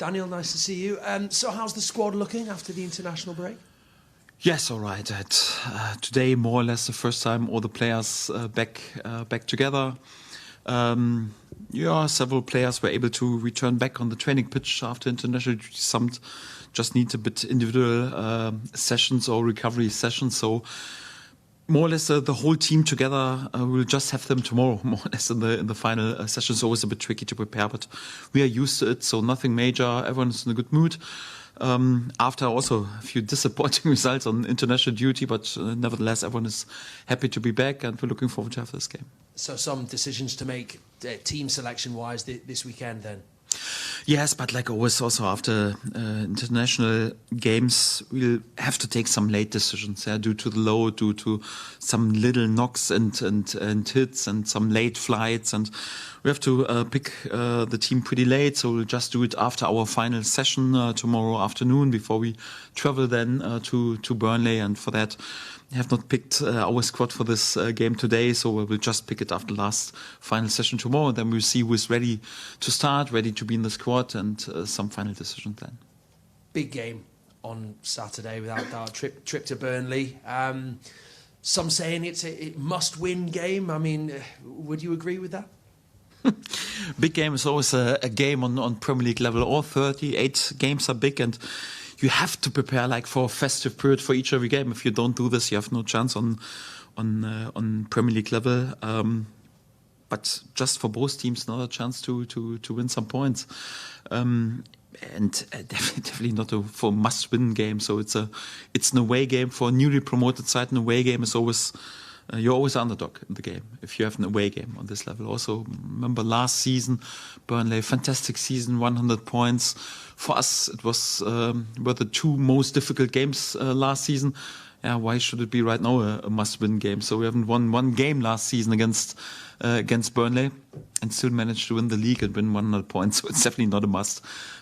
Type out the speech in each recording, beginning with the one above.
Daniel, nice to see you. So how's the squad looking after the international break? Yes, all right. Today, more or less the first time all the players back together. Several players were able to return back on the training pitch after international duty. Some just need a bit individual sessions or recovery sessions. So more or less the whole team together. We'll just have them tomorrow, more or less in the final session. It's always a bit tricky to prepare, but we are used to it. So nothing major. Everyone's in a good mood. After also a few disappointing results on international duty, but nevertheless, everyone is happy to be back, and we're looking forward to have this game. So some decisions to make team selection-wise this weekend then? Yes, but like always, also after international games, we'll have to take some late decisions due to the load, due to some little knocks and hits and some late flights. And we have to pick the team pretty late, so we'll just do it after our final session tomorrow afternoon before we travel then to Burnley. And for that, we have not picked our squad for this game today, so we'll just pick it after the last final session tomorrow. Then we'll see who's ready to start, ready to be in the squad, and some final decisions then. Big game on Saturday without our trip to Burnley. Some saying it's a must-win game. I mean, would you agree with that? Big game is always a game on Premier League level. All 38 games are big, and you have to prepare like for a festive period for each every game. If you don't do this, you have no chance on Premier League level. But just for both teams, another chance to win some points. And definitely not for a must-win game. So it's an away game for a newly promoted side. An away game is always you're always underdog in the game if you have an away game on this level. Also, remember last season, Burnley, fantastic season, 100 points. For us, it were the two most difficult games last season. Yeah, why should it be right now a must-win game? So we haven't won one game last season against Burnley and still managed to win the league and win 100 points. So it's definitely not a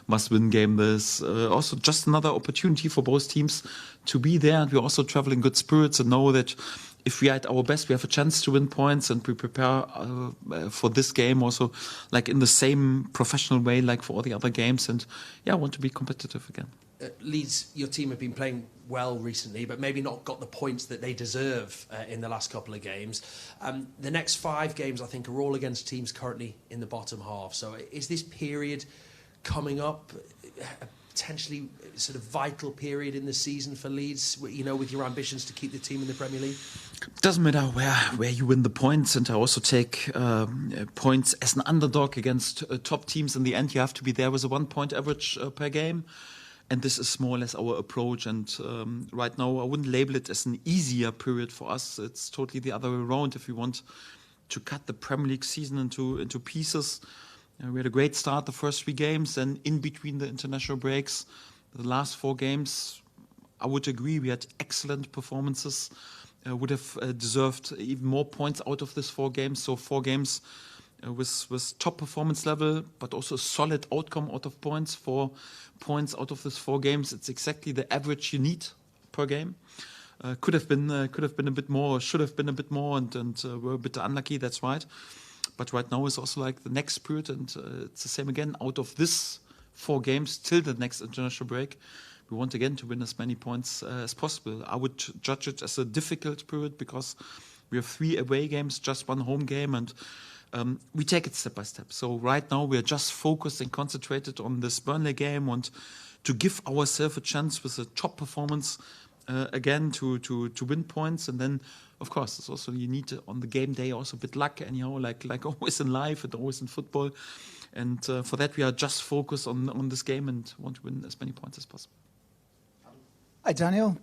must-win game. There's also just another opportunity for both teams to be there. And we're also traveling in good spirits and know that if we are at our best, we have a chance to win points, and we prepare for this game also like in the same professional way like for all the other games. And yeah, I want to be competitive again. Leeds, your team have been playing well recently, but maybe not got the points that they deserve in the last couple of games. The next 5 games, I think, are all against teams currently in the bottom half. So is this period coming up a potentially sort of vital period in the season for Leeds, you know, with your ambitions to keep the team in the Premier League? Doesn't matter where you win the points, and I also take points as an underdog against top teams. In the end, you have to be there with a 1-point average per game. And this is more or less our approach. And right now, I wouldn't label it as an easier period for us. It's totally the other way around. If we want to cut the Premier League season into pieces, we had a great start the first 3 games, and in between the international breaks, the last 4 games, I would agree we had excellent performances. Would have deserved even more points out of this 4 games. So 4 games with top performance level, but also a solid outcome out of points. 4 points out of this 4 games. It's exactly the average you need per game. Could have been a bit more, should have been a bit more, and were a bit unlucky. That's right. But right now is also like the next period, and it's the same again. Out of this 4 games till the next international break, we want again to win as many points as possible. I would judge it as a difficult period because we have 3 away games, just 1 home game, and we take it step by step. So right now we are just focused and concentrated on this Burnley game, and to give ourselves a chance with a top performance again to win points. And then, of course, it's also you need on the game day also a bit luck, anyhow, like always in life and always in football. And for that we are just focused on this game and want to win as many points as possible. Hi, Daniel.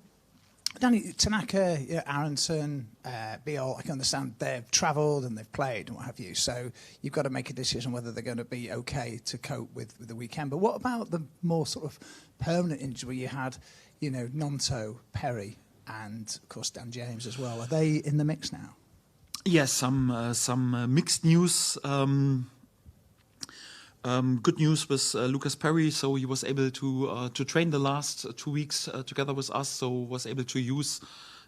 Danny, Tanaka, Aronson, Beale, I can understand they've travelled and they've played and what have you, so you've got to make a decision whether they're going to be okay to cope with the weekend. But what about the more sort of permanent injury you had, Nonto, Perry, and of course Dan James as well? Are they in the mix now? Yes, some mixed news. Good news with Lucas Perry, so he was able to train the last 2 weeks together with us, so was able to use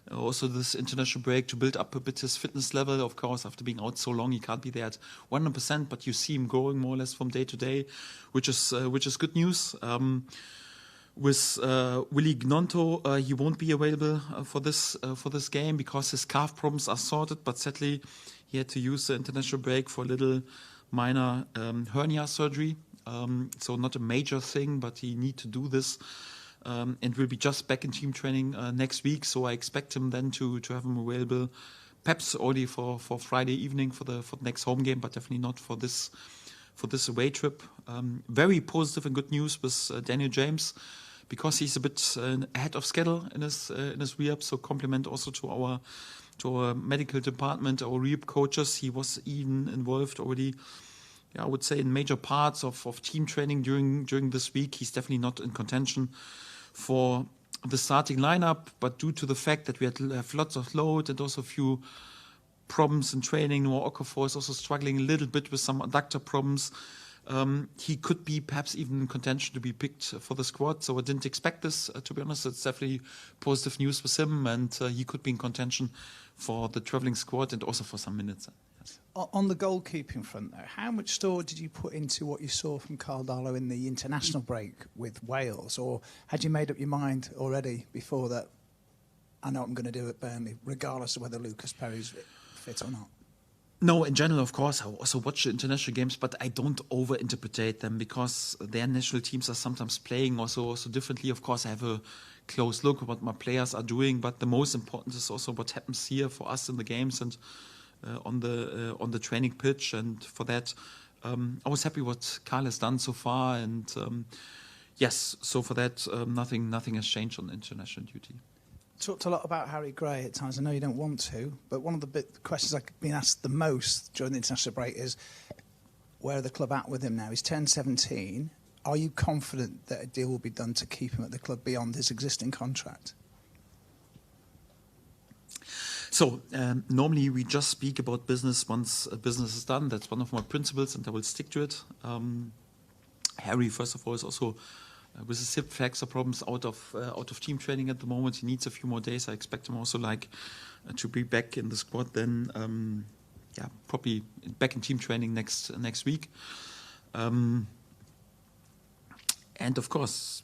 also this international break to build up a bit his fitness level. Of course, after being out so long, he can't be there at 100%, but you see him growing more or less from day to day, which is good news. With Willy Gnonto, he won't be available for this game because his calf problems are sorted. But sadly, he had to use the international break for a little minor hernia surgery. So not a major thing, but he need to do this, and will be just back in team training next week. So I expect him then to have him available, perhaps only for Friday evening for the next home game, but definitely not for this away trip. Very positive and good news with Daniel James, because he's a bit ahead of schedule in his rehab. So compliment also to our medical department, our rehab coaches. He was even involved already, I would say, in major parts of team training during this week. He's definitely not in contention for the starting lineup, but due to the fact that we have lots of load and also a few problems in training, Noah Okafor is also struggling a little bit with some adductor problems. He could be perhaps even in contention to be picked for the squad. So I didn't expect this, to be honest. It's definitely positive news with him, and he could be in contention for the travelling squad and also for some minutes. Yes. On the goalkeeping front, though, how much thought did you put into what you saw from Carl Darlow in the international break with Wales? Or had you made up your mind already before that, I know what I'm going to do at Burnley, regardless of whether Lucas Perry's fit or not? No, in general, of course, I also watch the international games, but I don't over-interpret them because their national teams are sometimes playing also differently. Of course, I have a close look at what my players are doing, but the most important is also what happens here for us in the games and on the training pitch. And for that, I was happy what Carl has done so far. And yes, so for that, nothing has changed on international duty. Talked a lot about Harry Gray at times. I know you don't want to, but one of the questions I've been asked the most during the international break is, where are the club at with him now? He's turned 17. Are you confident that a deal will be done to keep him at the club beyond his existing contract? So normally we just speak about business once business is done. That's one of my principles, and I will stick to it. Harry, first of all, is also with his hip flexor problems out of team training at the moment. He needs a few more days. I expect him also to be back in the squad then. Probably back in team training next week. And of course,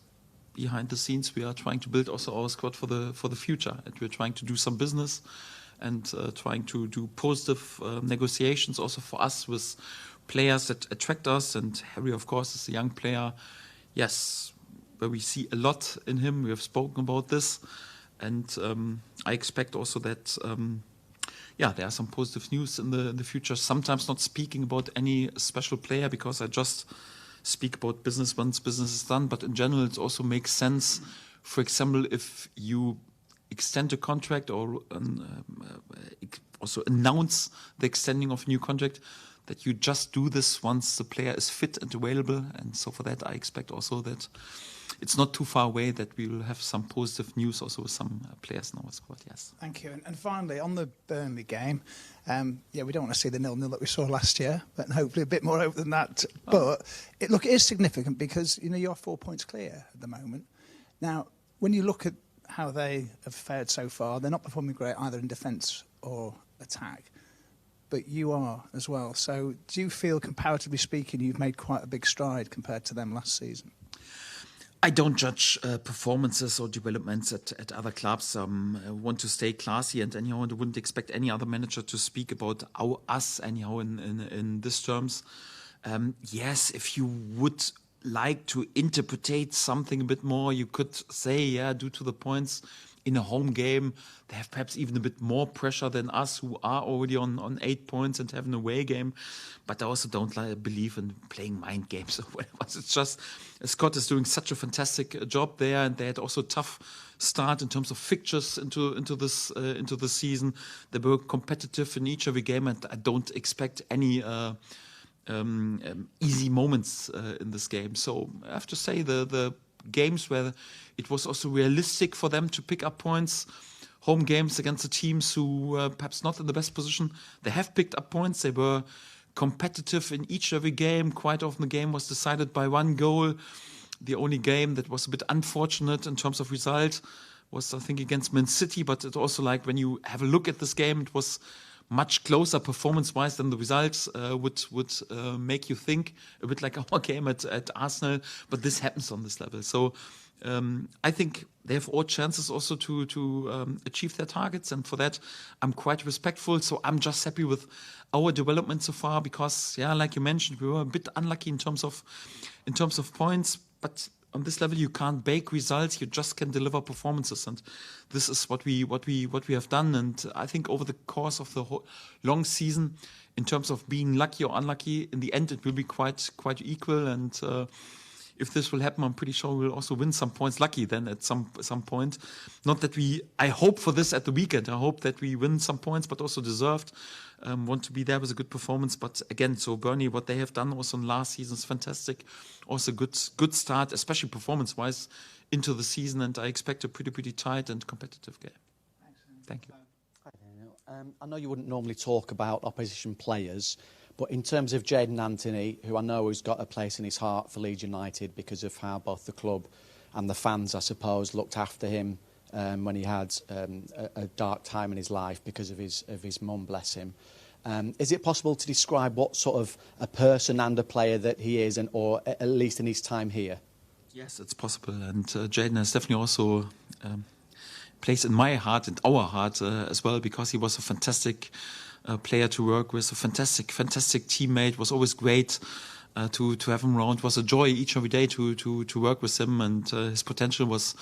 behind the scenes, we are trying to build also our squad for the future, and we're trying to do some business and trying to do positive negotiations also for us with players that attract us. And Harry, of course, is a young player. Yes, where we see a lot in him. We have spoken about this, and I expect also that there are some positive news in the future. Sometimes not speaking about any special player because I just speak about business once business is done. But in general, it also makes sense. For example, if you extend a contract or also announce the extending of a new contract, that you just do this once the player is fit and available. And so for that, I expect also that it's not too far away that we will have some positive news also with some players in our squad, yes. Thank you. And finally, on the Burnley game, we don't want to see the 0-0 that we saw last year, but hopefully a bit more over than that. But it is significant because, you are 4 points clear at the moment. Now, when you look at how they have fared so far, they're not performing great either in defence or attack. But you are as well. So do you feel, comparatively speaking, you've made quite a big stride compared to them last season? I don't judge performances or developments at other clubs. I want to stay classy, and anyhow, I wouldn't expect any other manager to speak about us anyhow in these terms. Yes, if you would like to interpret something a bit more, you could say, due to the points in a home game, they have perhaps even a bit more pressure than us, who are already on 8 points and have an away game. But I also don't believe in playing mind games or whatever. It's just Scott is doing such a fantastic job there, and they had also a tough start in terms of fixtures into the season. They were competitive in each every game, and I don't expect any easy moments in this game. So I have to say the games where it was also realistic for them to pick up points, home games against the teams who were perhaps not in the best position, they have picked up points. They were competitive in each every game. Quite often the game was decided by one goal. The only game that was a bit unfortunate in terms of result was I think against Man City, but it also like when you have a look at this game, it was much closer performance-wise than the results would make you think, a bit like our game at Arsenal, but this happens on this level. So I think they have all chances also to achieve their targets, and for that I'm quite respectful. So I'm just happy with our development so far because, yeah, like you mentioned, we were a bit unlucky in terms of points, but on this level you can't bake results, you just can deliver performances, and this is what we have done. And I think over the course of the whole long season, in terms of being lucky or unlucky, in the end it will be quite equal. And if this will happen, I'm pretty sure we'll also win some points lucky then at some point. Not that I hope for this at the weekend. I hope that we win some points, but also deserved. Want to be there with a good performance. But again, so Burnley, what they have done also in last season is fantastic. Also good start, especially performance-wise, into the season. And I expect a pretty tight and competitive game. Thank you. Hi, Daniel. I know you wouldn't normally talk about opposition players, but in terms of Jadon Anthony, who I know has got a place in his heart for Leeds United because of how both the club and the fans, I suppose, looked after him when he had a dark time in his life because of his mum, bless him. Is it possible to describe what sort of a person and a player that he is, or at least in his time here? Yes, it's possible. And Jadon has definitely also place in my heart and our heart as well, because he was a fantastic player to work with, a fantastic teammate. Was always great to have him around. It was a joy each and every day to work with him, and his potential was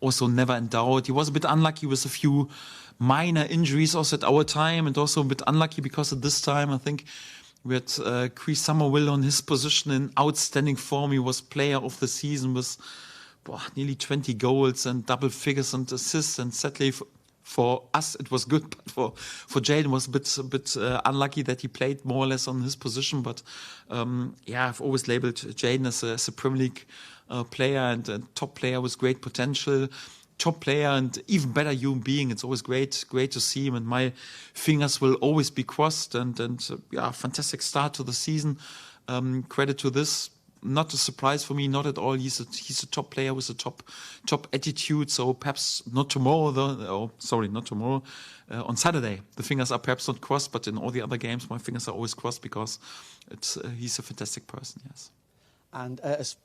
also never in doubt. He was a bit unlucky with a few minor injuries also at our time, and also a bit unlucky because at this time I think we had Chris Summerville on his position in outstanding form. He was player of the season with nearly 20 goals and double figures and assists, and sadly for us it was good, but for Jadon was a bit unlucky that he played more or less on his position. But I've always labeled Jadon as a Premier League player and a top player with great potential, top player and even better human being. It's always great to see him, and my fingers will always be crossed. And fantastic start to the season. Credit to this. Not a surprise for me, not at all. He's a top player with a top attitude. So perhaps not tomorrow, not tomorrow. On Saturday, the fingers are perhaps not crossed, but in all the other games, my fingers are always crossed because he's a fantastic person. Yes. And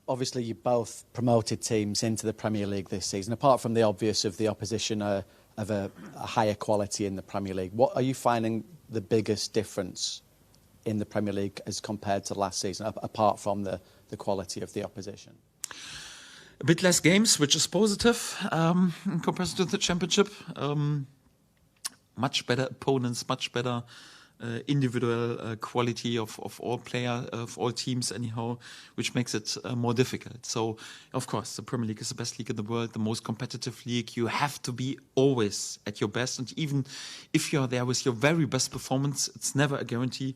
obviously, you both promoted teams into the Premier League this season. Apart from the obvious of the opposition of a higher quality in the Premier League, what are you finding the biggest difference in the Premier League as compared to last season, apart from the quality of the opposition? A bit less games, which is positive in comparison to the Championship. Much better opponents, much better individual quality of all teams anyhow, which makes it more difficult. So, of course, the Premier League is the best league in the world, the most competitive league. You have to be always at your best, and even if you're there with your very best performance, it's never a guarantee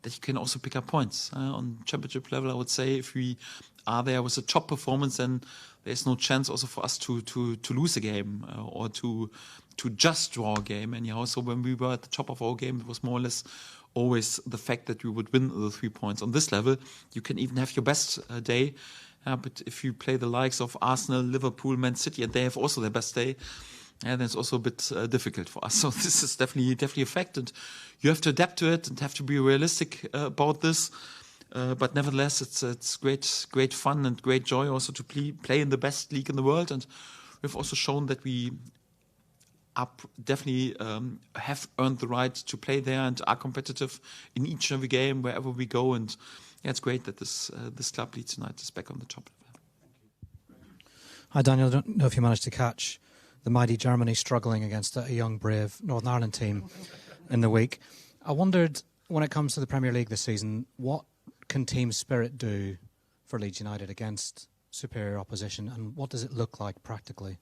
that you can also pick up points. On Championship level, I would say if we are there with a top performance, then there's no chance also for us to lose a game or to just draw a game anyhow. So when we were at the top of our game, it was more or less always the fact that we would win the 3 points. On this level, you can even have your best day, but if you play the likes of Arsenal, Liverpool, Man City, and they have also their best day, and it's also a bit difficult for us. So this is definitely a fact, and you have to adapt to it and have to be realistic about this. But nevertheless, it's great fun and great joy also to play in the best league in the world. And we've also shown that we are definitely have earned the right to play there and are competitive in each and every game wherever we go. And it's great that this club, Leeds United, is back on the top level. Hi, Daniel. I don't know if you managed to catch the mighty Germany struggling against a young, brave Northern Ireland team in the week. I wondered, when it comes to the Premier League this season, what can team spirit do for Leeds United against superior opposition, and what does it look like practically?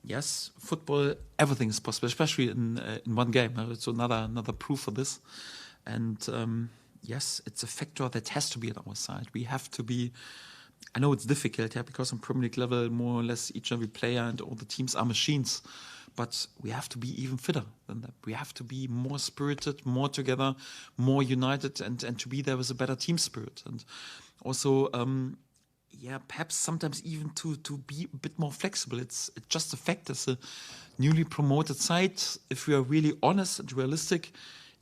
Yes, football, everything is possible, especially in one game. It's another proof for this. And yes, it's a factor that has to be at our side. We have to be. I know it's difficult, because on Premier League level, more or less each and every player and all the teams are machines. But we have to be even fitter than that. We have to be more spirited, more together, more united, and to be there with a better team spirit. And also, perhaps sometimes even to be a bit more flexible. It's just a fact as a newly promoted side. If we are really honest and realistic,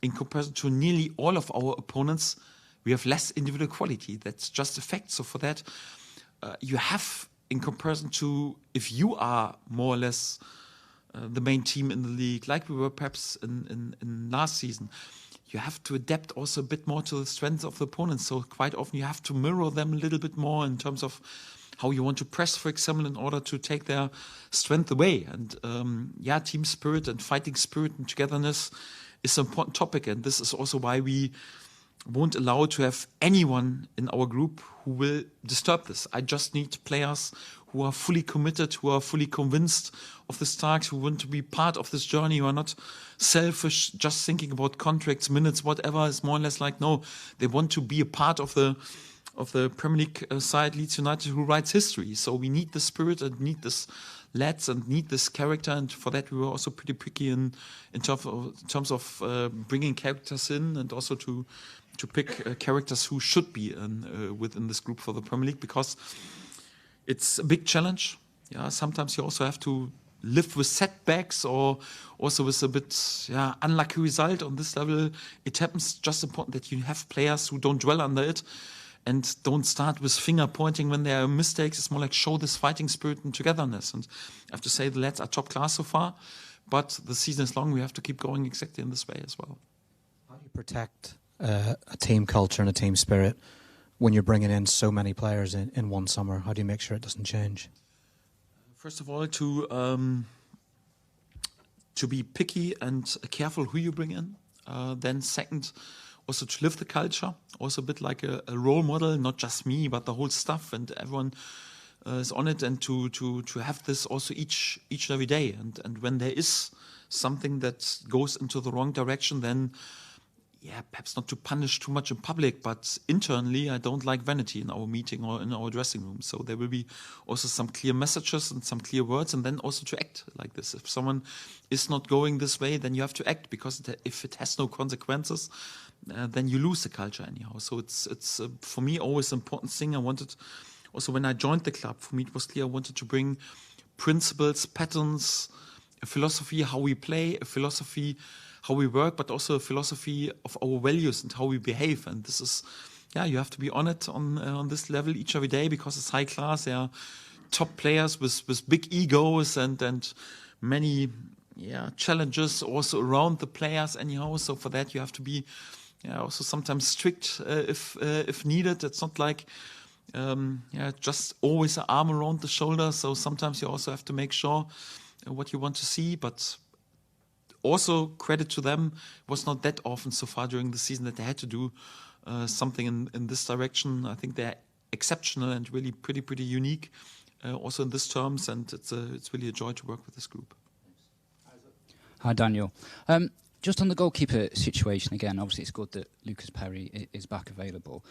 in comparison to nearly all of our opponents, we have less individual quality. That's just a fact. So for that, you have, in comparison to if you are more or less the main team in the league, like we were perhaps in last season, you have to adapt also a bit more to the strengths of the opponents. So quite often you have to mirror them a little bit more in terms of how you want to press, for example, in order to take their strength away. And team spirit and fighting spirit and togetherness is an important topic. And this is also why we won't allow to have anyone in our group who will disturb this. I just need players who are fully committed, who are fully convinced of this task, who want to be part of this journey, who are not selfish, just thinking about contracts, minutes, whatever. It's more or less like, no, they want to be a part of the Premier League side, Leeds United, who writes history. So we need the spirit and need this lads and need this character, and for that we were also pretty picky in terms of bringing characters in, and also to pick characters who should be within this group for the Premier League, because it's a big challenge. Yeah, sometimes you also have to live with setbacks or also with a bit unlucky result on this level. It happens. Just important that you have players who don't dwell under it and don't start with finger pointing when there are mistakes. It's more like show this fighting spirit and togetherness. And I have to say the lads are top class so far, but the season is long. We have to keep going exactly in this way as well. How do you protect a team culture and a team spirit when you're bringing in so many players in one summer? How do you make sure it doesn't change? First of all, to be picky and careful who you bring in. Then second, also to live the culture, also a bit like a role model, not just me, but the whole staff and everyone is on it, and to have this also each and every day. And when there is something that goes into the wrong direction, then perhaps not to punish too much in public, but internally, I don't like vanity in our meeting or in our dressing room. So there will be also some clear messages and some clear words, and then also to act like this. If someone is not going this way, then you have to act, because if it has no consequences, then you lose the culture anyhow. So it's for me always an important thing. I wanted, also when I joined the club, for me it was clear I wanted to bring principles, patterns, a philosophy how we play, a philosophy how we work, but also a philosophy of our values and how we behave. And this is, you have to be on it on this level each every day, because it's high class. There are top players with big egos and many challenges also around the players anyhow. So for that you have to be also sometimes strict if needed. It's not like just always an arm around the shoulder. So sometimes you also have to make sure what you want to see, but also credit to them, it was not that often so far during the season that they had to do something in this direction. I think they're exceptional and really pretty unique also in this terms, and it's really a joy to work with this group. Hi Daniel. Just on the goalkeeper situation again, obviously it's good that Lucas Perry is back available.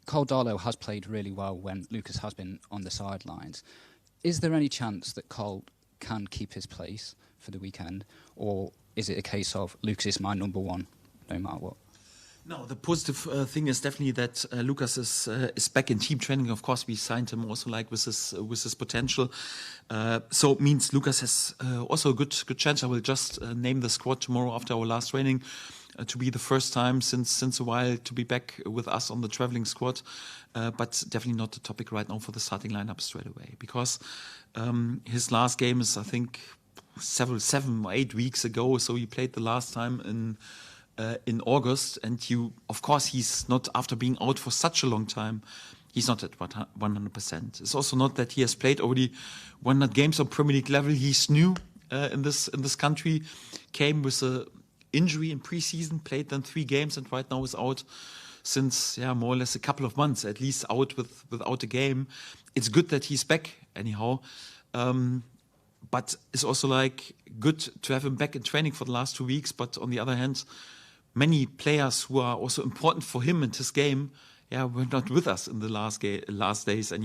Cole Darlow has played really well when Lucas has been on the sidelines. Is there any chance that Cole can keep his place for the weekend, or is it a case of Lucas is my number one no matter what? No, the positive thing is definitely that Lucas is back in team training. Of course, we signed him also like with his potential. So it means Lucas has also a good chance. I will just name the squad tomorrow after our last training to be the first time since a while to be back with us on the traveling squad. But definitely not the topic right now for the starting lineup straight away, because his last game is, I think, 7 or 8 weeks ago. So he played the last time in August, and of course he's not, after being out for such a long time, he's not at 100%. It's also not that he has played already 100 games on Premier League level. He's new in this country, came with an injury in pre-season, played then 3 games, and right now is out since more or less a couple of months, at least out without a game. It's good that he's back anyhow. But it's also like good to have him back in training for the last 2 weeks. But on the other hand, many players who are also important for him and his game, were not with us in the last days. And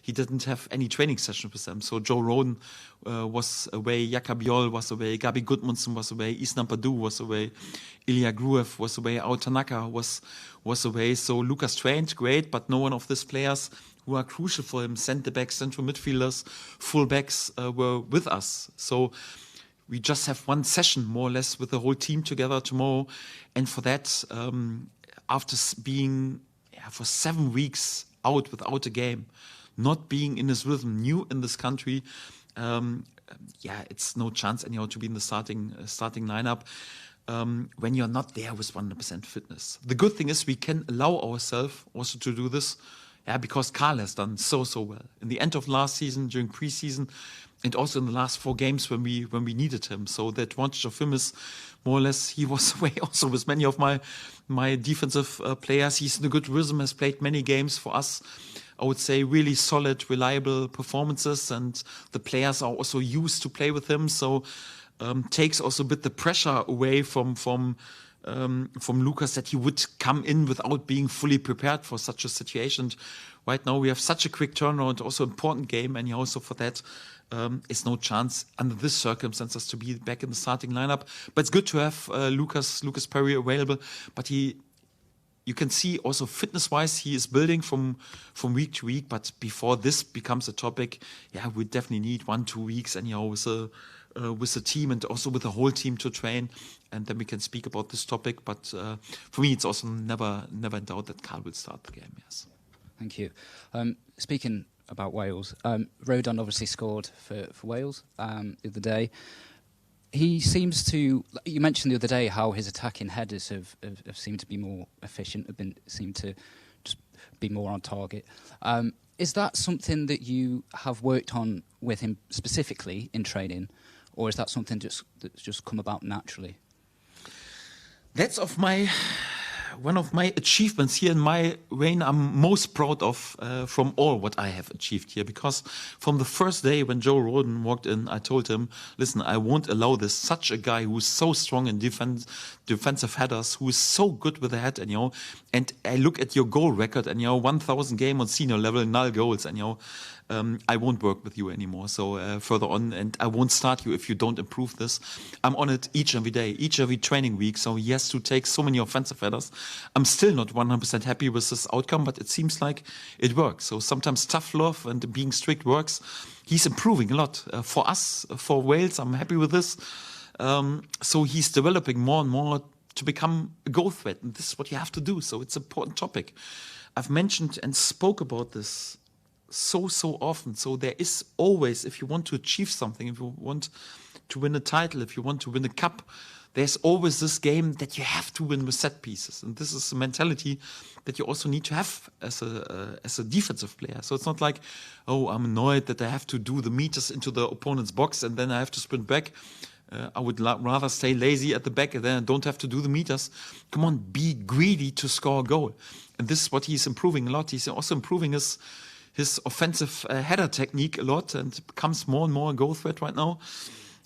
he didn't have any training session with them. So Joe Roden was away, Jaka Biol was away, Gabi Gudmundsson was away, Isnan Padu was away, Ilya Gruev was away, Ao Tanaka was away. So Lucas trained great, but no one of these players who are crucial for him. Centre backs, central midfielders, full backs were with us. So we just have one session more or less with the whole team together tomorrow. And for that, after being for 7 weeks out without a game, not being in his rhythm, new in this country, it's no chance anyhow to be in the starting lineup when you're not there with 100% fitness. The good thing is we can allow ourselves also to do this, because Karl has done so well. In the end of last season, during pre-season, and also in the last 4 games when we needed him. So the advantage of him is more or less he was away also with many of my defensive players. He's in a good rhythm, has played many games for us. I would say really solid, reliable performances, and the players are also used to play with him. So takes also a bit the pressure away from Lucas that he would come in without being fully prepared for such a situation. Right now we have such a quick turnaround, also important game, and also for that it's no chance under these circumstances to be back in the starting lineup. But it's good to have Lucas Perry available. But you can see also fitness-wise he is building from week to week. But before this becomes a topic, we definitely need 1-2 weeks anyhow with the team and also with the whole team to train, and then we can speak about this topic. But for me, it's also never in doubt that Karl will start the game. Yes. Thank you. Speaking about Wales, Rodon obviously scored for Wales the other day. He seems to. You mentioned the other day how his attacking headers have seemed to be more efficient, seemed to just be more on target. Is that something that you have worked on with him specifically in training, or is that something that's just come about naturally? That's one of my achievements here in my reign. I'm most proud of from all what I have achieved here, because from the first day when Joe Rodon walked in, I told him, listen, I won't allow this. Such a guy who's so strong in defensive headers, who is so good with the head, and I look at your goal record, 1,000 game on senior level, 0 goals, I won't work with you anymore. So further on, and I won't start you if you don't improve this. I'm on it each and every day, each every training week. So he has to take so many offensive headers. I'm still not 100% happy with this outcome, but it seems like it works. So sometimes tough love and being strict works. He's improving a lot for us, for Wales. I'm happy with this. So he's developing more and more to become a goal threat, and this is what you have to do. So it's an important topic. I've mentioned and spoke about this so often. So there is always, if you want to achieve something, if you want to win a title, if you want to win a cup, there's always this game that you have to win with set pieces. And this is a mentality that you also need to have as a defensive player. So it's not like, oh, I'm annoyed that I have to do the meters into the opponent's box and then I have to sprint back. I would rather stay lazy at the back and then I don't have to do the meters. Come on, be greedy to score a goal. And this is what he's improving a lot. He's also improving his offensive header technique a lot, and becomes more and more a goal threat right now.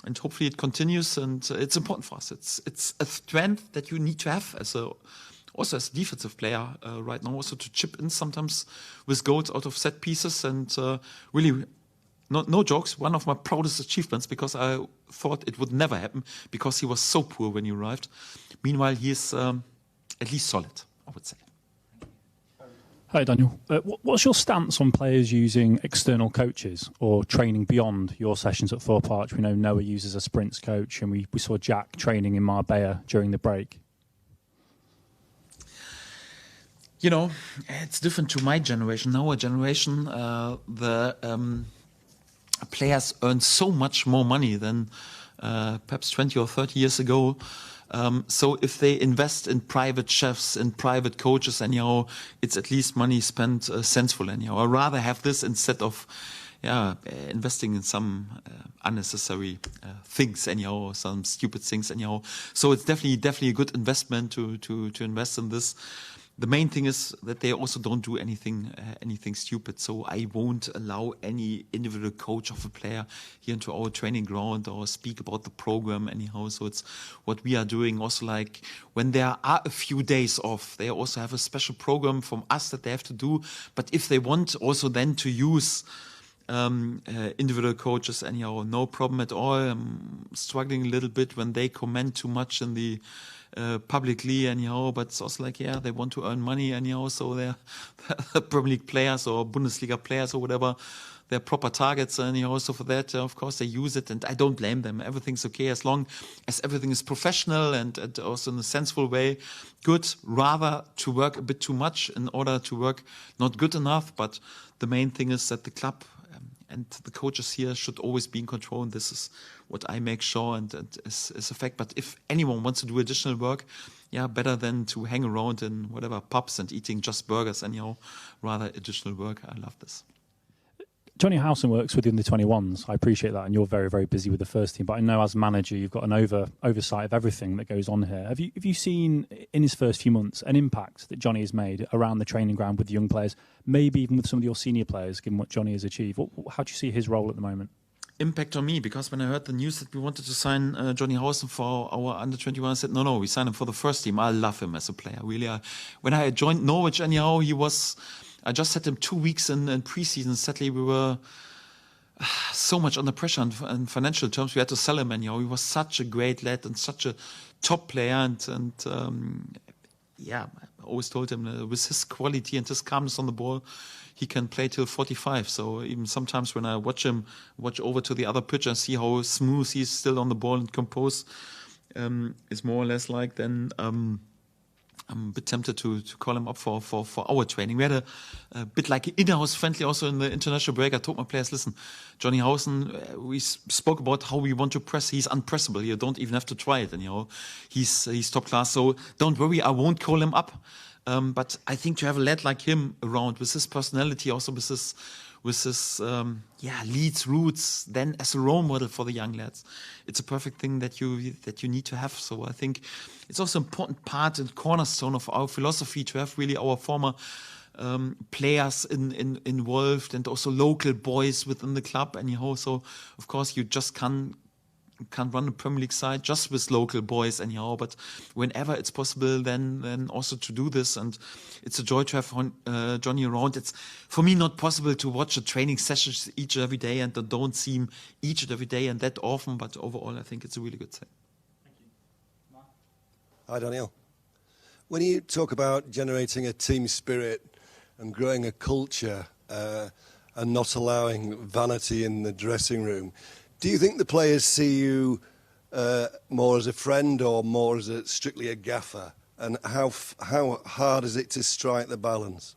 And hopefully it continues, and it's important for us. It's a strength that you need to have also as a defensive player right now, also to chip in sometimes with goals out of set pieces. And really, no jokes, one of my proudest achievements, because I thought it would never happen because he was so poor when he arrived. Meanwhile, he is at least solid, I would say. Hi, Daniel. What's your stance on players using external coaches or training beyond your sessions at Thorpe Arch? We know Noah uses a sprints coach, and we saw Jack training in Marbella during the break. It's different to my generation. Our generation, the players earn so much more money than perhaps 20 or 30 years ago. So if they invest in private chefs and private coaches, it's at least money spent senseful. I'd rather have this instead of investing in some unnecessary things, or some stupid things. So it's definitely a good investment to invest in this. The main thing is that they also don't do anything stupid. So I won't allow any individual coach of a player here into our training ground or speak about the program anyhow. So it's what we are doing. Also, like when there are a few days off, they also have a special program from us that they have to do. But if they want also then to use individual coaches, no problem at all. I'm struggling a little bit when they comment too much in the publicly anyhow, but it's also like, yeah, they want to earn money anyhow, so they're Premier League players or Bundesliga players or whatever, they're proper targets anyhow, so for that, of course, they use it, and I don't blame them. Everything's okay as long as everything is professional and also in a sensible way. Good, rather to work a bit too much in order to work not good enough, but the main thing is that the club and the coaches here should always be in control, and this is what I make sure and is a fact. But if anyone wants to do additional work, yeah, better than to hang around in whatever pubs and eating just burgers anyhow, rather additional work. I love this. Johnny Howson works with the under-21s. I appreciate that, and you're very, very busy with the first team. But I know as manager, you've got an oversight of everything that goes on here. Have you seen in his first few months an impact that Johnny has made around the training ground with the young players, maybe even with some of your senior players, given what Johnny has achieved? How do you see his role at the moment? Impact on me, because when I heard the news that we wanted to sign Johnny Howson for our under-21, I said, no, we sign him for the first team. I love him as a player, really. When I joined Norwich, anyhow, I just had him 2 weeks in pre-season. Sadly, we were so much under pressure in financial terms. We had to sell him anyhow. He was such a great lad and such a top player. And I always told him with his quality and his calmness on the ball, he can play till 45. So even sometimes when I watch over to the other pitch and see how smooth he's still on the ball and composed, it's more or less like then I'm a bit tempted to call him up for our training. We had a bit like an in-house friendly also in the international break. I told my players, listen, Johnny Howson, we spoke about how we want to press. He's unpressable. You don't even have to try it. And, he's top class. So don't worry, I won't call him up. But I think to have a lad like him around with his personality, also with his Leeds roots, then as a role model for the young lads, it's a perfect thing that you need to have. So I think it's also an important part and cornerstone of our philosophy to have really our former players involved and also local boys within the club. Anyhow, so of course you just can't run a Premier League side just with local boys anyhow, but whenever it's possible, then also to do this, and it's a joy to have Johnny around. It's for me not possible to watch a training sessions each and every day, and don't see him each and every day and that often, but overall I think it's a really good thing. Thank you. Mark? Hi Daniel. When you talk about generating a team spirit and growing a culture and not allowing vanity in the dressing room, do you think the players see you more as a friend or more as strictly a gaffer? And how hard is it to strike the balance?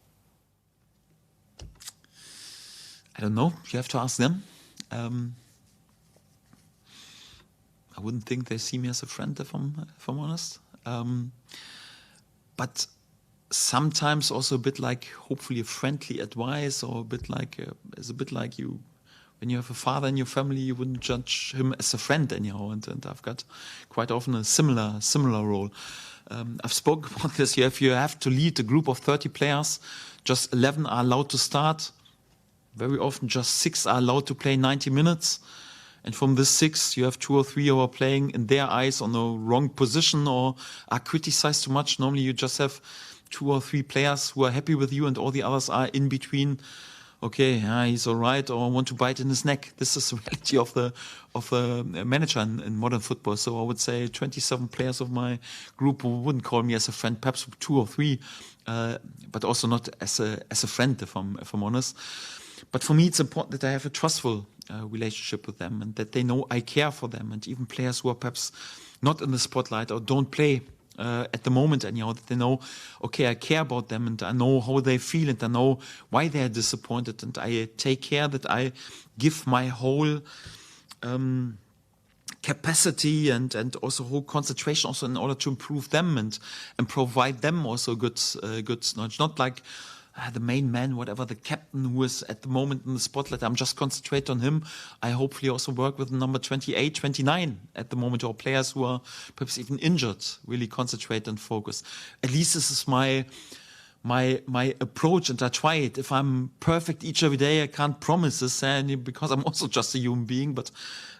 I don't know. You have to ask them. I wouldn't think they see me as a friend, if I'm honest. But sometimes also a bit like hopefully a friendly advice, or a bit like you. When you have a father in your family, you wouldn't judge him as a friend anyhow, and I've got quite often a similar role. I've spoken about this. If you have to lead a group of 30 players, just 11 are allowed to start. Very often, just 6 are allowed to play 90 minutes. And from this 6, you have 2 or 3 who are playing in their eyes on the wrong position or are criticized too much. Normally, you just have 2 or 3 players who are happy with you, and all the others are in between. Okay, he's all right, or I want to bite in his neck. This is the reality of the manager in modern football. So I would say 27 players of my group who wouldn't call me as a friend, perhaps 2 or 3, but also not as a friend, if I'm honest. But for me, it's important that I have a trustful relationship with them, and that they know I care for them. And even players who are perhaps not in the spotlight or don't play at the moment anyhow, that they know, okay, I care about them, and I know how they feel, and I know why they are disappointed, and I take care that I give my whole capacity and also whole concentration also in order to improve them and provide them also good knowledge. Not like the main man, whatever, the captain who is at the moment in the spotlight, I'm just concentrate on him. I hopefully also work with number 28, 29 at the moment, or players who are perhaps even injured, really concentrate and focus. At least this is my approach, and I try it. If I'm perfect each every day, I can't promise this, because I'm also just a human being. But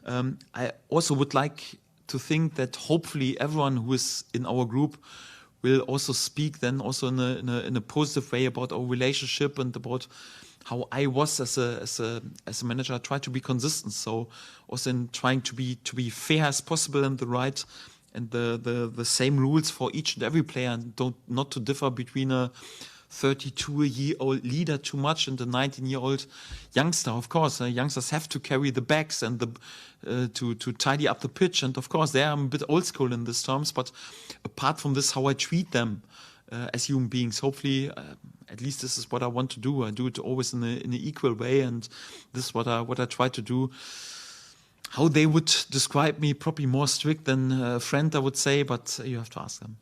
I also would like to think that hopefully everyone who is in our group will also speak then also in a positive way about our relationship and about how I was as a manager. I try to be consistent, so also in trying to be fair as possible and the right and the same rules for each and every player, and not to differ between a 32-year-old leader too much and a 19-year-old youngster. Of course, youngsters have to carry the bags and to tidy up the pitch. And of course, I'm a bit old school in these terms. But apart from this, how I treat them as human beings, hopefully, at least this is what I want to do. I do it always in an equal way, and this is what I try to do. How they would describe me, probably more strict than a friend, I would say, but you have to ask them.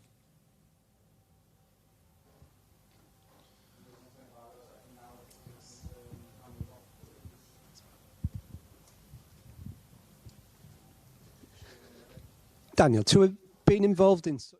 Daniel, to have been involved in such